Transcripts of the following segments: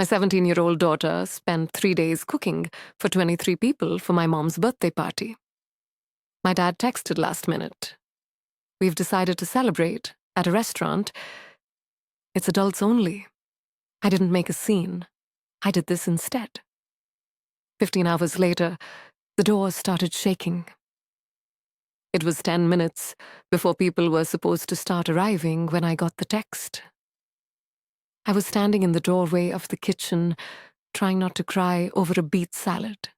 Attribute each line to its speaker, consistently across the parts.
Speaker 1: My 17-year-old daughter spent 3 days cooking for 23 people for my mom's birthday party. My dad texted last minute. We've decided to celebrate at a restaurant. It's adults only. I didn't make a scene. I did this instead. 15 hours later, the doors started shaking. It was 10 minutes before people were supposed to start arriving when I got the text. I was standing in the doorway of the kitchen, trying not to cry over a beet salad.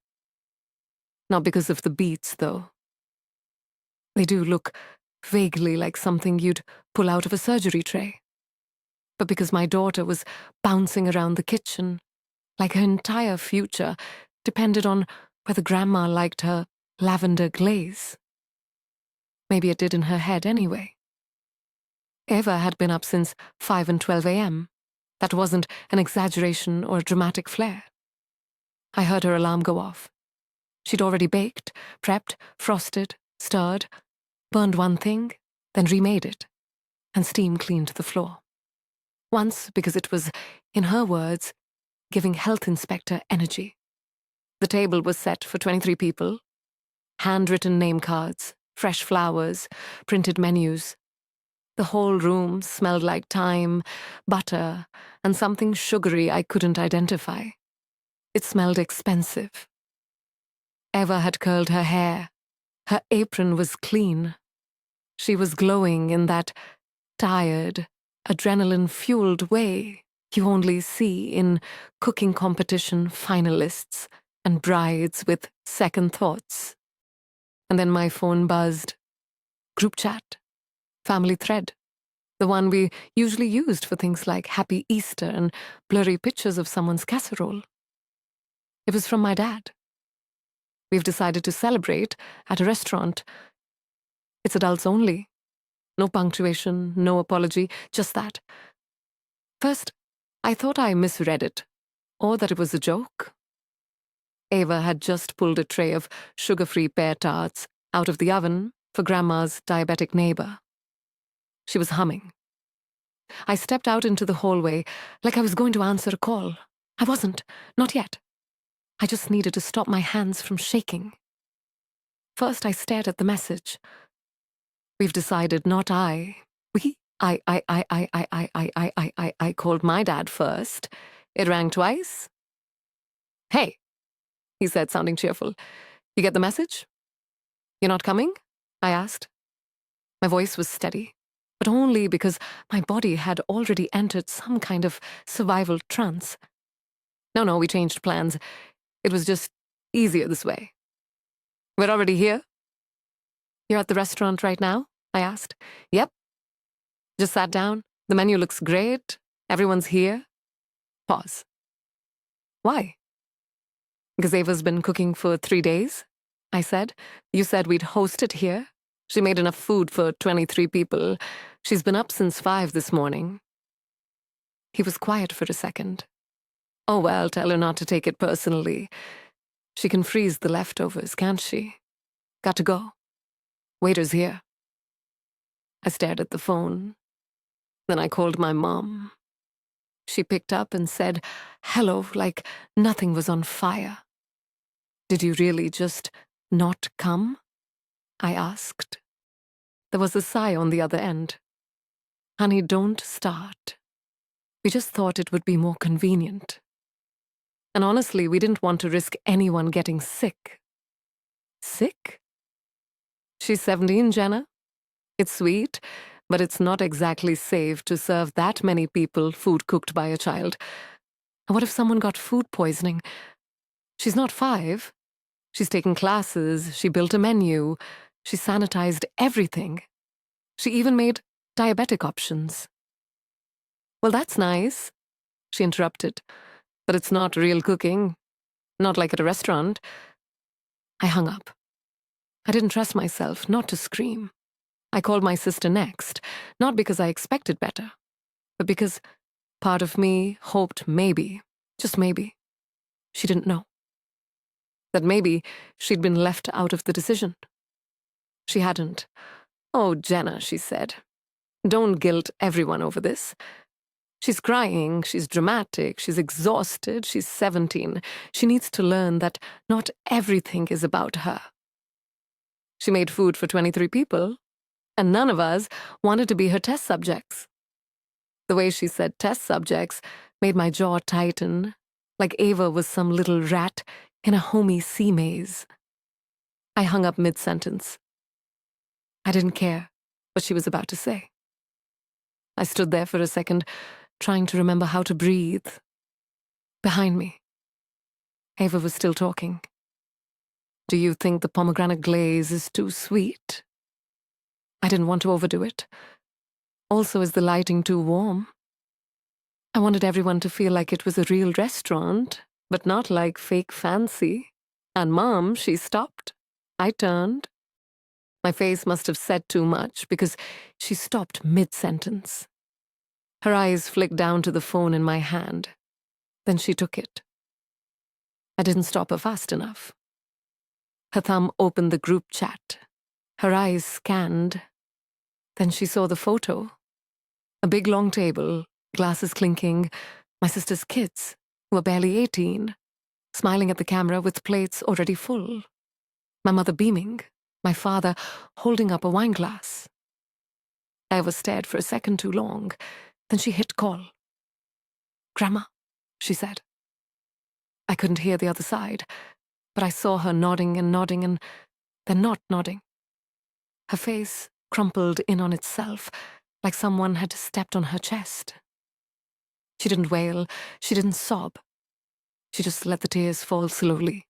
Speaker 1: Not because of the beets, though. They do look vaguely like something you'd pull out of a surgery tray. But because my daughter was bouncing around the kitchen, like her entire future depended on whether Grandma liked her lavender glaze. Maybe it did in her head anyway. Eva had been up since 5 and 12 a.m. That wasn't an exaggeration or a dramatic flair. I heard her alarm go off. She'd already baked, prepped, frosted, stirred, burned one thing, then remade it, and steam cleaned the floor. Once because it was, in her words, giving health inspector energy. The table was set for 23 people. Handwritten name cards, fresh flowers, printed menus. The whole room smelled like thyme, butter, and something sugary I couldn't identify. It smelled expensive. Eva had curled her hair. Her apron was clean. She was glowing in that tired, adrenaline-fueled way you only see in cooking competition finalists and brides with second thoughts. And then my phone buzzed. Group chat. Family thread. The one we usually used for things like Happy Easter and blurry pictures of someone's casserole. It was from my dad. We've decided to celebrate at a restaurant. It's adults only. No punctuation, no apology, just that. First, I thought I misread it, or that it was a joke. Eva had just pulled a tray of sugar-free pear tarts out of the oven for Grandma's diabetic neighbor. She was humming. I stepped out into the hallway like I was going to answer a call. I wasn't, not yet. I just needed to stop my hands from shaking. First, I stared at the message. We've decided, not I. I called my dad first. It rang twice. Hey, he said, sounding cheerful. You get the message? You're not coming? I asked. My voice was steady, but only because my body had already entered some kind of survival trance. No, we changed plans. It was just easier this way. We're already here? You're at the restaurant right now? I asked. Yep. Just sat down. The menu looks great. Everyone's here. Pause. Why? Because Ava's been cooking for 3 days, I said. You said we'd host it here. She made enough food for 23 people. She's been up since 5 this morning. He was quiet for a second. Oh, well, tell her not to take it personally. She can freeze the leftovers, can't she? Got to go. Waiter's here. I stared at the phone. Then I called my mom. She picked up and said, hello, like nothing was on fire. Did you really just not come? I asked. There was a sigh on the other end. Honey, don't start. We just thought it would be more convenient. And honestly, we didn't want to risk anyone getting sick. Sick? She's 17, Jenna. It's sweet, but it's not exactly safe to serve that many people food cooked by a child. And what if someone got food poisoning? She's not 5. She's taken classes, she built a menu, she sanitized everything. She even made diabetic options. Well, that's nice, she interrupted. But it's not real cooking. Not like at a restaurant. I hung up. I didn't trust myself not to scream. I called my sister next, not because I expected better, but because part of me hoped maybe, just maybe, she didn't know. That maybe she'd been left out of the decision. She hadn't. Oh, Jenna, she said. Don't guilt everyone over this. She's crying, she's dramatic, she's exhausted, she's 17. She needs to learn that not everything is about her. She made food for 23 people, and none of us wanted to be her test subjects. The way she said test subjects made my jaw tighten, like Ava was some little rat in a homey sea maze. I hung up mid-sentence. I didn't care what she was about to say. I stood there for a second, trying to remember how to breathe. Behind me, Ava was still talking. Do you think the pomegranate glaze is too sweet? I didn't want to overdo it. Also, is the lighting too warm? I wanted everyone to feel like it was a real restaurant, but not like fake fancy. And Mom, she stopped. I turned. My face must have said too much because she stopped mid-sentence. Her eyes flicked down to the phone in my hand. Then she took it. I didn't stop her fast enough. Her thumb opened the group chat. Her eyes scanned. Then she saw the photo. A big long table, glasses clinking, my sister's kids, who were barely 18, smiling at the camera with plates already full. My mother beaming, my father holding up a wine glass. Eva stared for a second too long. Then she hit call. Grandma, she said. I couldn't hear the other side, but I saw her nodding and then not nodding. Her face crumpled in on itself, like someone had stepped on her chest. She didn't wail, she didn't sob. She just let the tears fall slowly,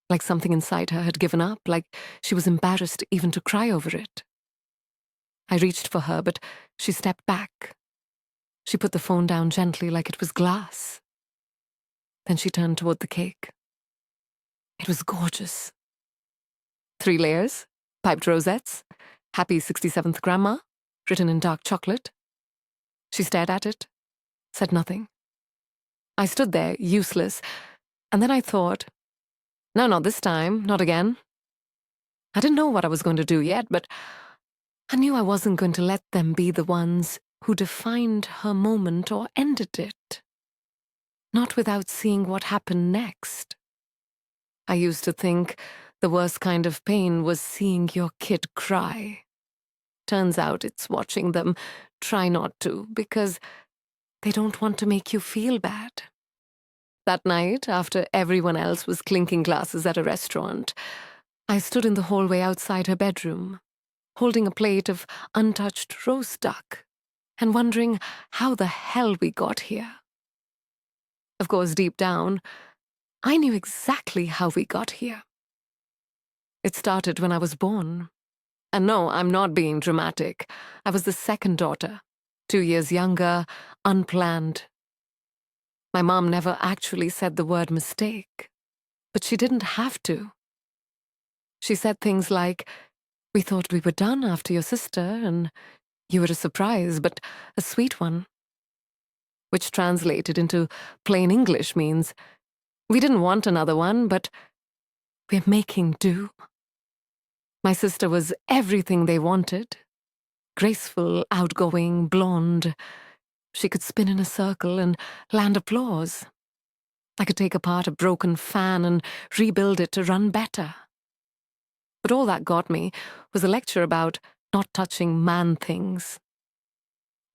Speaker 1: like something inside her had given up, like she was embarrassed even to cry over it. I reached for her, but she stepped back. She put the phone down gently like it was glass. Then she turned toward the cake. It was gorgeous. 3 layers, piped rosettes, Happy 67th Grandma, written in dark chocolate. She stared at it, said nothing. I stood there, useless, and then I thought, no, not this time, not again. I didn't know what I was going to do yet, but I knew I wasn't going to let them be the ones who defined her moment or ended it. Not without seeing what happened next. I used to think the worst kind of pain was seeing your kid cry. Turns out it's watching them try not to because they don't want to make you feel bad. That night, after everyone else was clinking glasses at a restaurant, I stood in the hallway outside her bedroom, holding a plate of untouched roast duck and wondering how the hell we got here. Of course, deep down, I knew exactly how we got here. It started when I was born. And no, I'm not being dramatic. I was the second daughter, 2 years younger, unplanned. My mom never actually said the word mistake, but she didn't have to. She said things like, we thought we were done after your sister, and you were a surprise, but a sweet one. Which translated into plain English means, we didn't want another one, but we're making do. My sister was everything they wanted. Graceful, outgoing, blonde. She could spin in a circle and land applause. I could take apart a broken fan and rebuild it to run better. But all that got me was a lecture about not touching man things.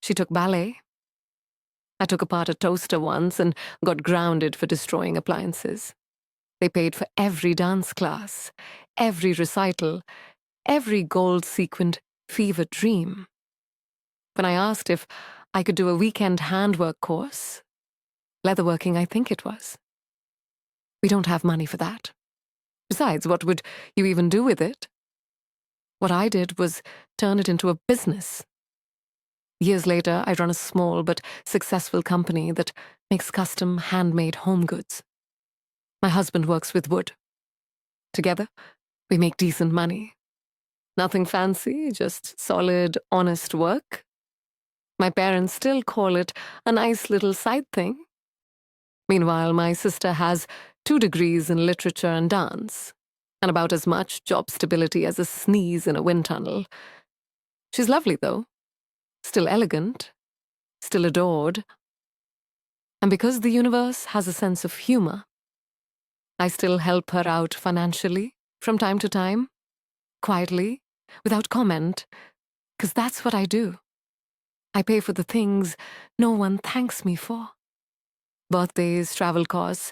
Speaker 1: She took ballet. I took apart a toaster once and got grounded for destroying appliances. They paid for every dance class, every recital, every gold-sequined fever dream. When I asked if I could do a weekend handwork course, leatherworking I think it was. We don't have money for that. Besides, what would you even do with it? What I did was turn it into a business. Years later, I run a small but successful company that makes custom handmade home goods. My husband works with wood. Together, we make decent money. Nothing fancy, just solid, honest work. My parents still call it a nice little side thing. Meanwhile, my sister has 2 degrees in literature and dance, and about as much job stability as a sneeze in a wind tunnel. She's lovely, though. Still elegant. Still adored. And because the universe has a sense of humor, I still help her out financially from time to time, quietly, without comment, because that's what I do. I pay for the things no one thanks me for. Birthdays, travel costs,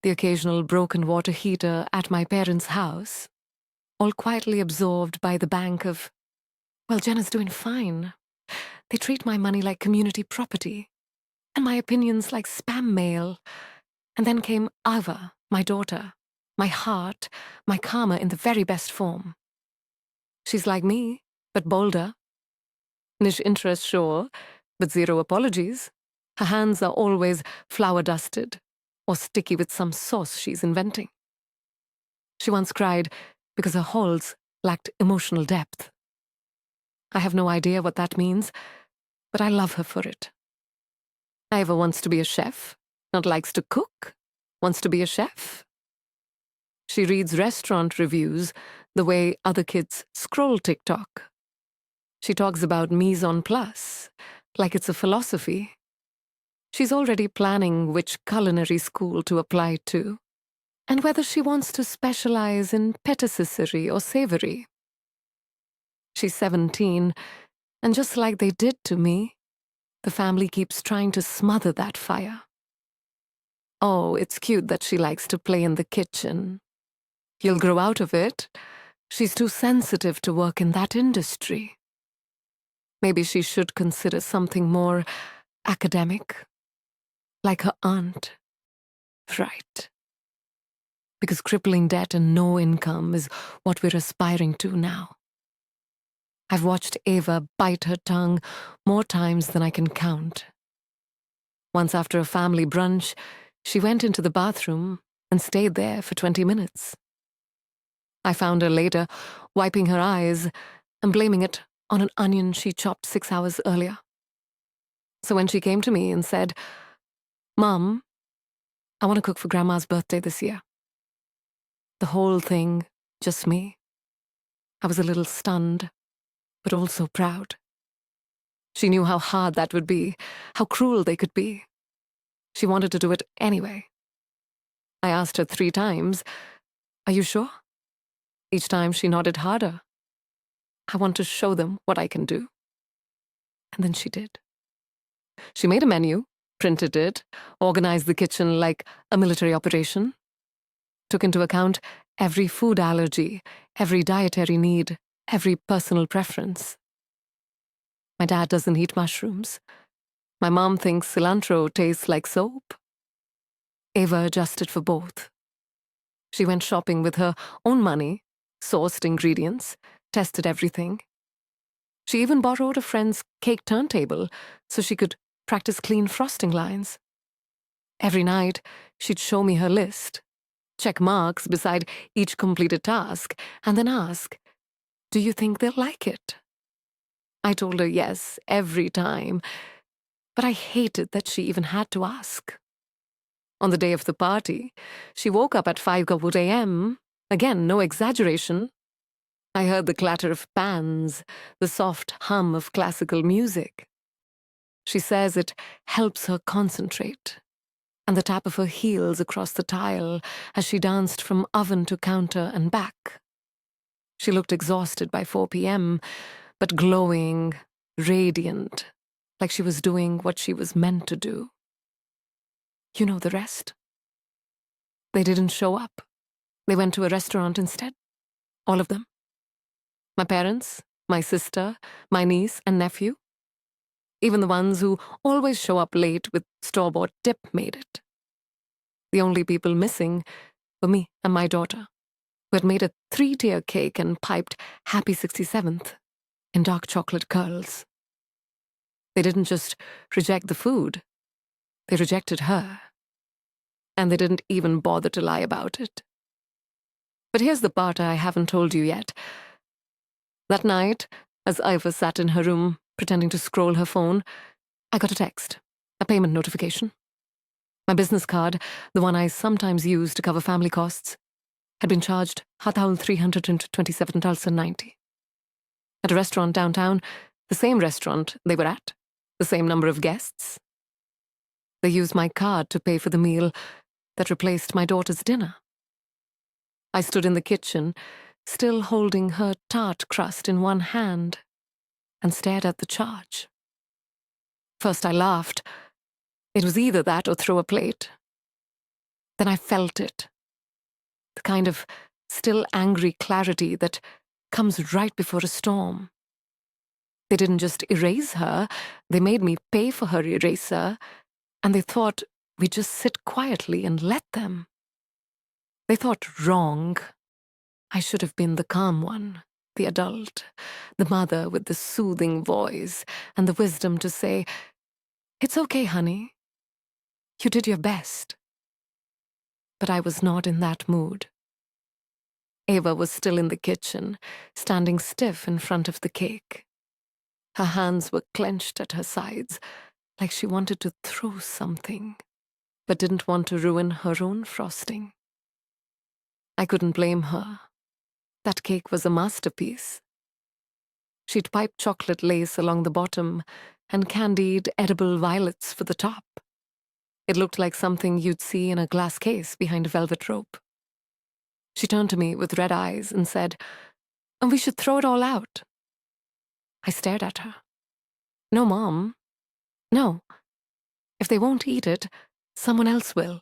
Speaker 1: the occasional broken water heater at my parents' house, all quietly absorbed by the bank of, well, Jenna's doing fine. They treat my money like community property, and my opinions like spam mail. And then came Ava, my daughter, my heart, my karma in the very best form. She's like me, but bolder. Niche interest, sure, but zero apologies. Her hands are always flour-dusted or sticky with some sauce she's inventing. She once cried because her halls lacked emotional depth. I have no idea what that means, but I love her for it. Ava wants to be a chef, not likes to cook, wants to be a chef. She reads restaurant reviews the way other kids scroll TikTok. She talks about mise en place, like it's a philosophy. She's already planning which culinary school to apply to, and whether she wants to specialize in patisserie or savory. She's 17, and just like they did to me, the family keeps trying to smother that fire. Oh, it's cute that she likes to play in the kitchen. You'll grow out of it. She's too sensitive to work in that industry. Maybe she should consider something more academic, like her aunt. Right. Because crippling debt and no income is what we're aspiring to now. I've watched Ava bite her tongue more times than I can count. Once after a family brunch, she went into the bathroom and stayed there for 20 minutes. I found her later wiping her eyes and blaming it on an onion she chopped 6 hours earlier. So when she came to me and said, "Mom, I want to cook for Grandma's birthday this year," the whole thing, just me, I was a little stunned, but also proud. She knew how hard that would be, how cruel they could be. She wanted to do it anyway. I asked her 3 times, "Are you sure?" Each time she nodded harder. I want to show them what I can do. And then she did. She made a menu, printed it, organized the kitchen like a military operation, took into account every food allergy, every dietary need, every personal preference. My dad doesn't eat mushrooms. My mom thinks cilantro tastes like soap. Ava adjusted for both. She went shopping with her own money, sourced ingredients, tested everything. She even borrowed a friend's cake turntable so she could practice clean frosting lines. Every night, she'd show me her list, check marks beside each completed task, and then ask, "Do you think they'll like it?" I told her yes every time, but I hated that she even had to ask. On the day of the party, she woke up at 5 a.m. Again, no exaggeration. I heard the clatter of pans, the soft hum of classical music. She says it helps her concentrate, and the tap of her heels across the tile as she danced from oven to counter and back. She looked exhausted by 4 p.m., but glowing, radiant, like she was doing what she was meant to do. You know the rest. They didn't show up. They went to a restaurant instead. All of them. My parents, my sister, my niece and nephew. Even the ones who always show up late with store-bought dip made it. The only people missing were me and my daughter, who had made a 3-tier cake and piped Happy 67th in dark chocolate curls. They didn't just reject the food. They rejected her. And they didn't even bother to lie about it. But here's the part I haven't told you yet. That night, as Ivor sat in her room, pretending to scroll her phone, I got a text, a payment notification. My business card, the one I sometimes use to cover family costs, had been charged $327.90. At a restaurant downtown, the same restaurant they were at, the same number of guests. They used my card to pay for the meal that replaced my daughter's dinner. I stood in the kitchen, still holding her tart crust in one hand, and stared at the charge. First I laughed. It was either that or throw a plate. Then I felt it. The kind of still angry clarity that comes right before a storm. They didn't just erase her, they made me pay for her eraser, and they thought we'd just sit quietly and let them. They thought wrong. I should have been the calm one, the adult, the mother with the soothing voice and the wisdom to say, "It's okay, honey. You did your best." But I was not in that mood. Ava was still in the kitchen, standing stiff in front of the cake. Her hands were clenched at her sides, like she wanted to throw something, but didn't want to ruin her own frosting. I couldn't blame her. That cake was a masterpiece. She'd piped chocolate lace along the bottom and candied edible violets for the top. It looked like something you'd see in a glass case behind a velvet rope. She turned to me with red eyes and said, "And we should throw it all out." I stared at her. "No, Mom. No. If they won't eat it, someone else will."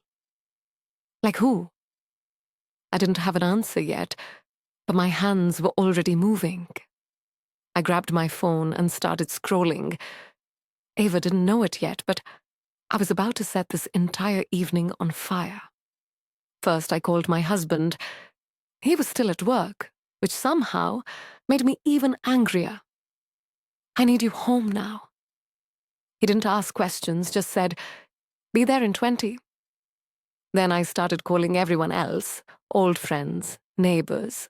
Speaker 1: "Like who?" I didn't have an answer yet, but my hands were already moving. I grabbed my phone and started scrolling. Ava didn't know it yet, but I was about to set this entire evening on fire. First, I called my husband. He was still at work, which somehow made me even angrier. "I need you home now." He didn't ask questions, just said, "Be there in 20. Then I started calling everyone else, old friends, neighbors.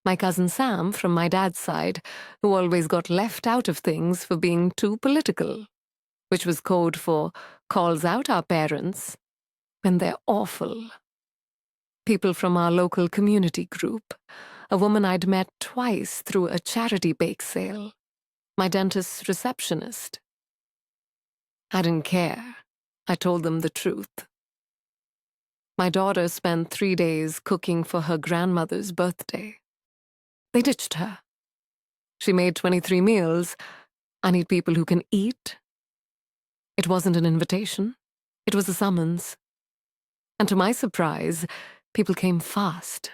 Speaker 1: My cousin Sam from my dad's side, who always got left out of things for being too political, which was code for calls out our parents when they're awful. People from our local community group, a woman I'd met twice through a charity bake sale, my dentist's receptionist. I didn't care. I told them the truth. My daughter spent 3 days cooking for her grandmother's birthday. They ditched her. She made 23 meals. I need people who can eat. It wasn't an invitation. It was a summons. And to my surprise, people came fast.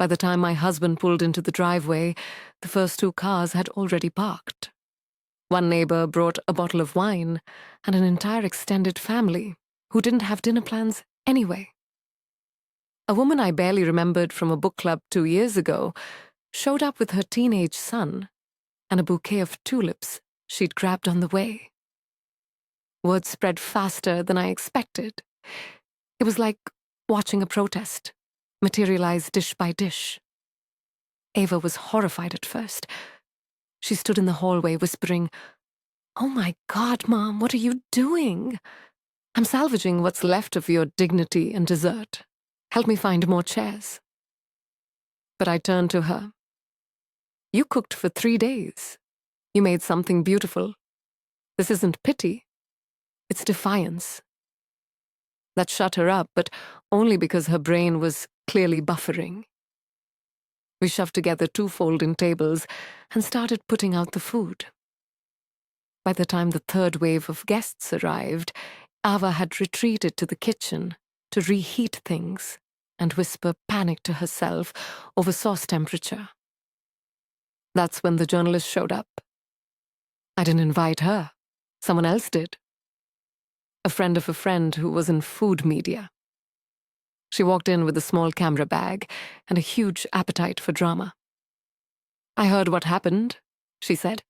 Speaker 1: By the time my husband pulled into the driveway, the first 2 cars had already parked. One neighbor brought a bottle of wine and an entire extended family who didn't have dinner plans anyway. A woman I barely remembered from a book club 2 years ago showed up with her teenage son and a bouquet of tulips she'd grabbed on the way. Word spread faster than I expected. It was like watching a protest materialize dish by dish. Ava was horrified at first. She stood in the hallway whispering, "Oh my God, Mom, what are you doing? I'm salvaging what's left of your dignity and dessert. Help me find more chairs." But I turned to her. "You cooked for 3 days. You made something beautiful. This isn't pity. It's defiance." That shut her up, but only because her brain was clearly buffering. We shoved together 2 folding tables and started putting out the food. By the time the 3rd wave of guests arrived, Ava had retreated to the kitchen to reheat things and whisper panic to herself over sauce temperature. That's when the journalist showed up. I didn't invite her. Someone else did. A friend of a friend who was in food media. She walked in with a small camera bag and a huge appetite for drama. "I heard what happened," she said.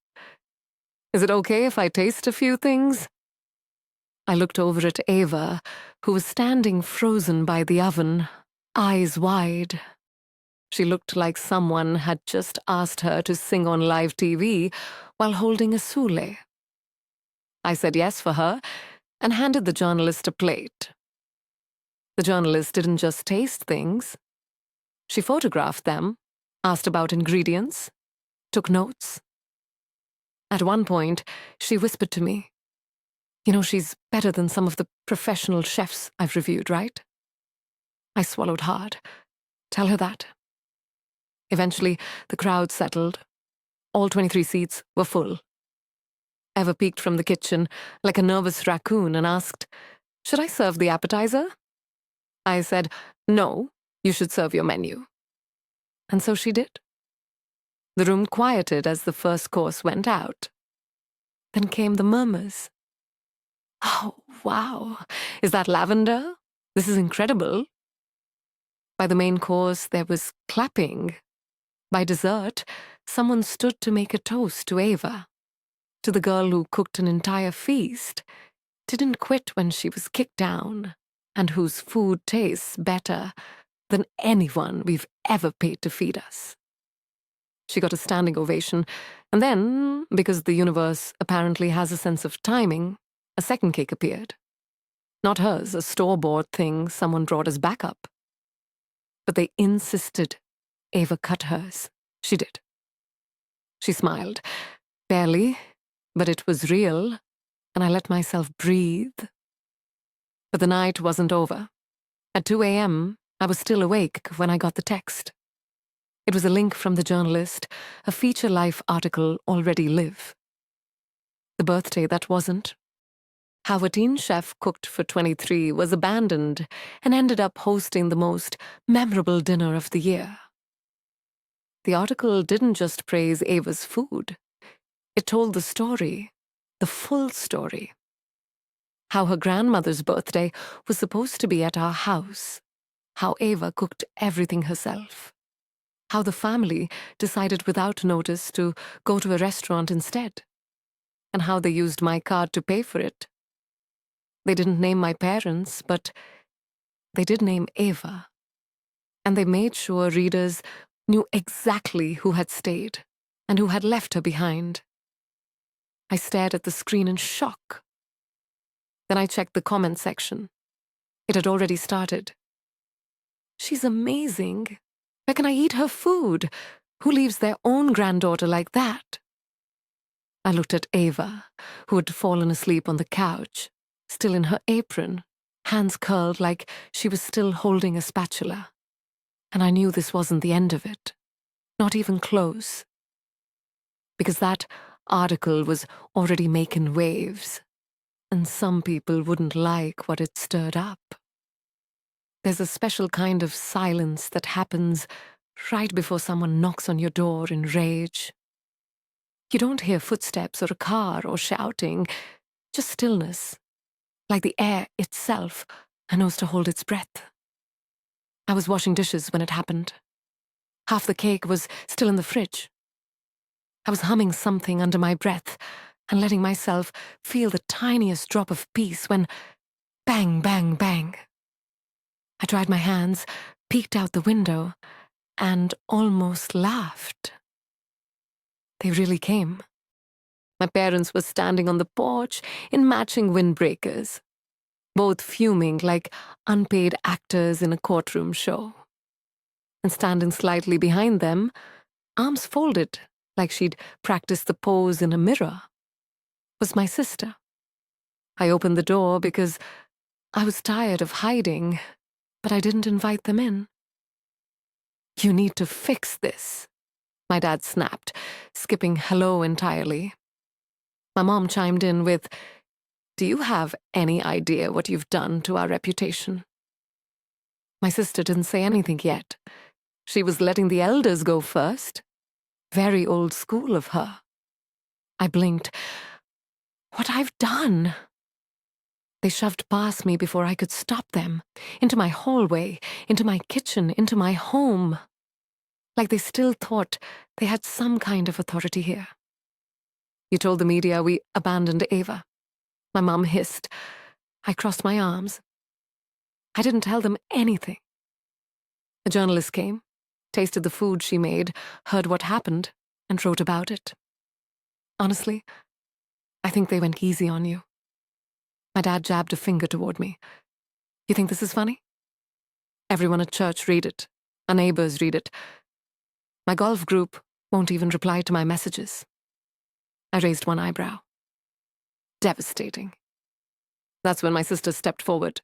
Speaker 1: "Is it okay if I taste a few things?" I looked over at Ava, who was standing frozen by the oven, eyes wide. She looked like someone had just asked her to sing on live TV while holding a soule. I said yes for her and handed the journalist a plate. The journalist didn't just taste things. She photographed them, asked about ingredients, took notes. At one point, she whispered to me, You know, she's better than some of the professional chefs I've reviewed, right? I swallowed hard. Tell her that. Eventually, the crowd settled. All 23 seats were full. Eva peeked from the kitchen like a nervous raccoon and asked, "Should I serve the appetizer?" I said, "No, you should serve your menu." And so she did. The room quieted as the first course went out. Then came the murmurs. "Oh, wow. Is that lavender? This is incredible." By the main course, there was clapping. By dessert, someone stood to make a toast to Eva, to the girl who cooked an entire feast, didn't quit when she was kicked down, and whose food tastes better than anyone we've ever paid to feed us. She got a standing ovation, and then, because the universe apparently has a sense of timing, a second cake appeared. Not hers, a store-bought thing someone brought as backup. But they insisted Eva cut hers. She did. She smiled. Barely, but it was real, and I let myself breathe. But the night wasn't over. At 2 a.m., I was still awake when I got the text. It was a link from the journalist, a feature-length article already live. The birthday that wasn't. How a teen chef cooked for 23 was abandoned and ended up hosting the most memorable dinner of the year. The article didn't just praise Eva's food. It told the story, the full story. How her grandmother's birthday was supposed to be at our house. How Eva cooked everything herself. How the family decided without notice to go to a restaurant instead. And how they used my card to pay for it. They didn't name my parents, but they did name Eva. And they made sure readers knew exactly who had stayed and who had left her behind. I stared at the screen in shock. Then I checked the comment section. It had already started. "She's amazing. Where can I eat her food? Who leaves their own granddaughter like that?" I looked at Eva, who had fallen asleep on the couch, still in her apron, hands curled like she was still holding a spatula. And I knew this wasn't the end of it. Not even close. Because that article was already making waves, and some people wouldn't like what it stirred up. There's a special kind of silence that happens right before someone knocks on your door in rage. You don't hear footsteps or a car or shouting, just stillness, like the air itself knows to hold its breath. I was washing dishes when it happened. Half the cake was still in the fridge. I was humming something under my breath and letting myself feel the tiniest drop of peace when bang, bang, bang. I dried my hands, peeked out the window, and almost laughed. They really came. My parents were standing on the porch in matching windbreakers, both fuming like unpaid actors in a courtroom show. And standing slightly behind them, arms folded like she'd practiced the pose in a mirror, was my sister. I opened the door because I was tired of hiding, but I didn't invite them in. "You need to fix this," my dad snapped, skipping hello entirely. My mom chimed in with, "Do you have any idea what you've done to our reputation?" My sister didn't say anything yet. She was letting the elders go first. Very old school of her. I blinked. What I've done? They shoved past me before I could stop them, into my hallway, into my kitchen, into my home. Like they still thought they had some kind of authority here. "You told the media we abandoned Eva," my mom hissed. I crossed my arms. I didn't tell them anything. A journalist came, tasted the food she made, heard what happened, and wrote about it. Honestly, I think they went easy on you. My dad jabbed a finger toward me. "You think this is funny?" Everyone at church read it. Our neighbors read it. My golf group won't even reply to my messages. I raised one eyebrow. Devastating. That's when my sister stepped forward.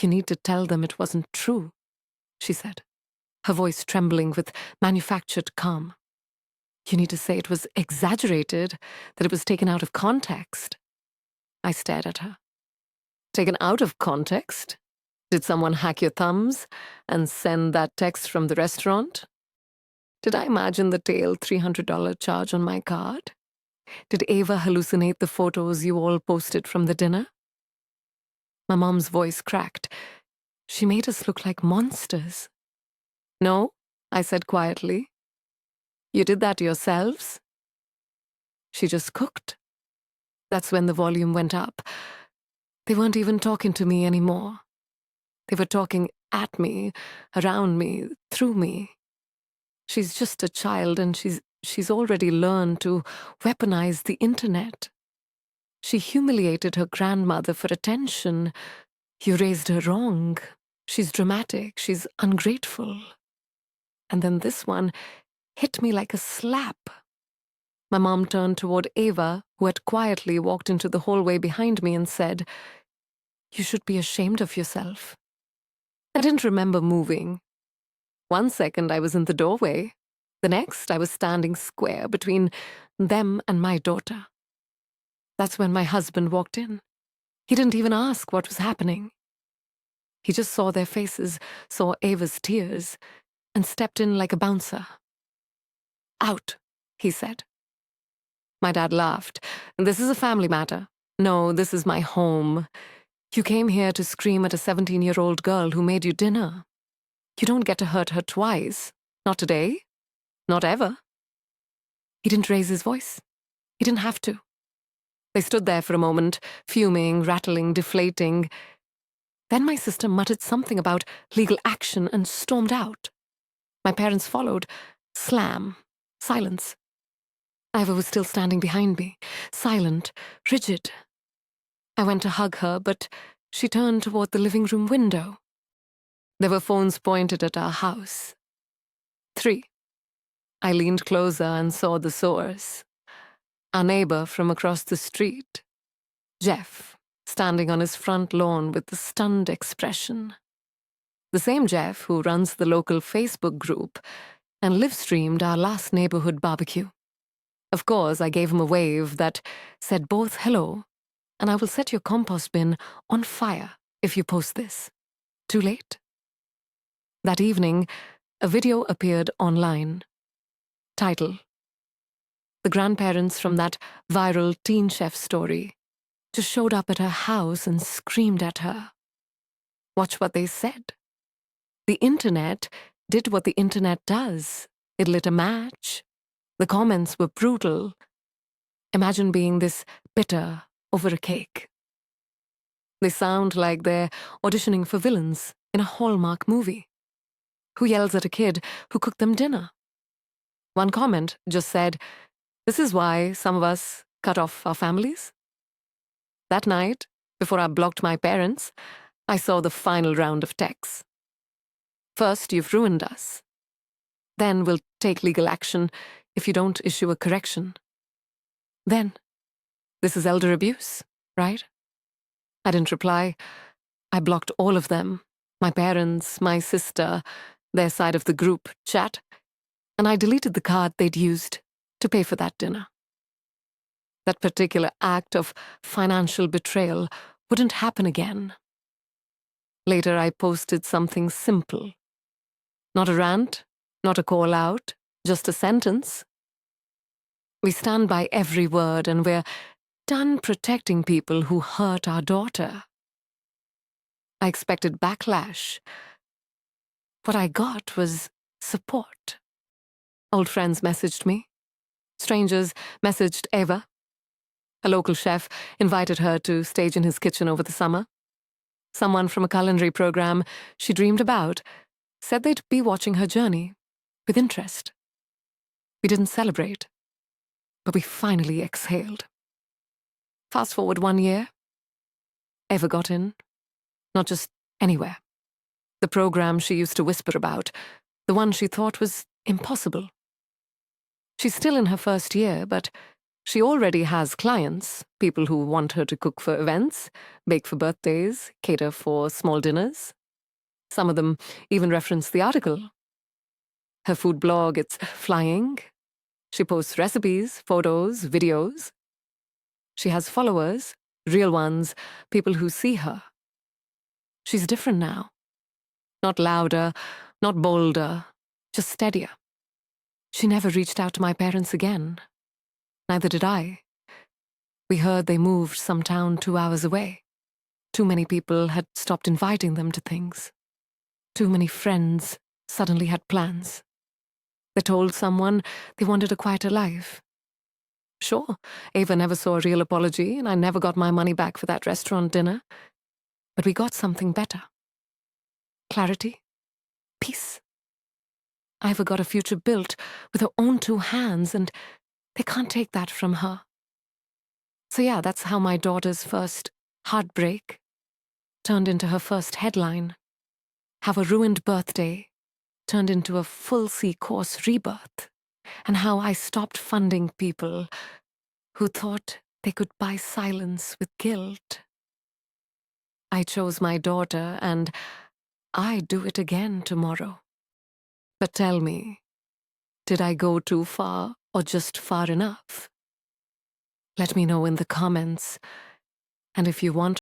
Speaker 1: "You need to tell them it wasn't true," she said, her voice trembling with manufactured calm. "You need to say it was exaggerated, that it was taken out of context." I stared at her. "Taken out of context? Did someone hack your thumbs and send that text from the restaurant? Did I imagine the tail $300 charge on my card? Did Ava hallucinate the photos you all posted from the dinner?" My mom's voice cracked. "She made us look like monsters." "No," I said quietly. "You did that yourselves." "She just cooked." That's when the volume went up. They weren't even talking to me anymore. They were talking at me, around me, through me. She's just a child, and she's already learned to weaponize the internet. She humiliated her grandmother for attention. You raised her wrong. She's dramatic. She's ungrateful. And then this one hit me like a slap. My mom turned toward Ava, who had quietly walked into the hallway behind me, and said, "You should be ashamed of yourself." I didn't remember moving. One second I was in the doorway. The next I was standing square between them and my daughter. That's when my husband walked in. He didn't even ask what was happening. He just saw their faces, saw Ava's tears, and stepped in like a bouncer. "Out," he said. My dad laughed. "This is a family matter. No, this is my home. You came here to scream at a 17-year-old girl who made you dinner. You don't get to hurt her twice. Not today. Not ever." He didn't raise his voice. He didn't have to. They stood there for a moment, fuming, rattling, deflating. Then my sister muttered something about legal action and stormed out. My parents followed. Slam. Silence. Ava was still standing behind me, silent, rigid. I went to hug her, but she turned toward the living room window. There were phones pointed at our house. 3. I leaned closer and saw the source. Our neighbor from across the street, Jeff, standing on his front lawn with a stunned expression. The same Jeff who runs the local Facebook group and live-streamed our last neighborhood barbecue. Of course, I gave him a wave that said both hello, and I will set your compost bin on fire if you post this. Too late? That evening, a video appeared online. Title: The grandparents from that viral Teen Chef story just showed up at her house and screamed at her. Watch what they said. The internet did what the internet does. It lit a match. The comments were brutal. Imagine being this bitter over a cake. They sound like they're auditioning for villains in a Hallmark movie. Who yells at a kid who cooked them dinner? One comment just said, "This is why some of us cut off our families." That night, before I blocked my parents, I saw the final round of texts. "First, you've ruined us. Then we'll take legal action if you don't issue a correction. Then, this is elder abuse, right?" I didn't reply. I blocked all of them, my parents, my sister, their side of the group chat, and I deleted the card they'd used to pay for that dinner. That particular act of financial betrayal wouldn't happen again. Later, I posted something simple. Not a rant, not a call out, just a sentence. We stand by every word, and we're done protecting people who hurt our daughter. I expected backlash. What I got was support. Old friends messaged me. Strangers messaged Ava. A local chef invited her to stage in his kitchen over the summer. Someone from a culinary program she dreamed about said they'd be watching her journey with interest. We didn't celebrate, but we finally exhaled. Fast forward 1 year. Ava got in. Not just anywhere. The program she used to whisper about, the one she thought was impossible. She's still in her first year, but She already has clients, people who want her to cook for events, bake for birthdays, cater for small dinners. Some of them even reference the article. Her food blog, it's flying. She posts recipes, photos, videos. She has followers, real ones, people who see her. She's different now. Not louder, not bolder, just steadier. She never reached out to my parents again. Neither did I. We heard they moved some town 2 hours away. Too many people had stopped inviting them to things. Too many friends suddenly had plans. They told someone they wanted a quieter life. Sure, Ava never saw a real apology, and I never got my money back for that restaurant dinner. But we got something better. Clarity. Peace. Ava got a future built with her own 2 hands, and they can't take that from her. So yeah, that's how my daughter's first heartbreak turned into her first headline. How a ruined birthday turned into a full C-course rebirth. And how I stopped funding people who thought they could buy silence with guilt. I chose my daughter, and I'd do it again tomorrow. But tell me, did I go too far or just far enough? Let me know in the comments. And if you want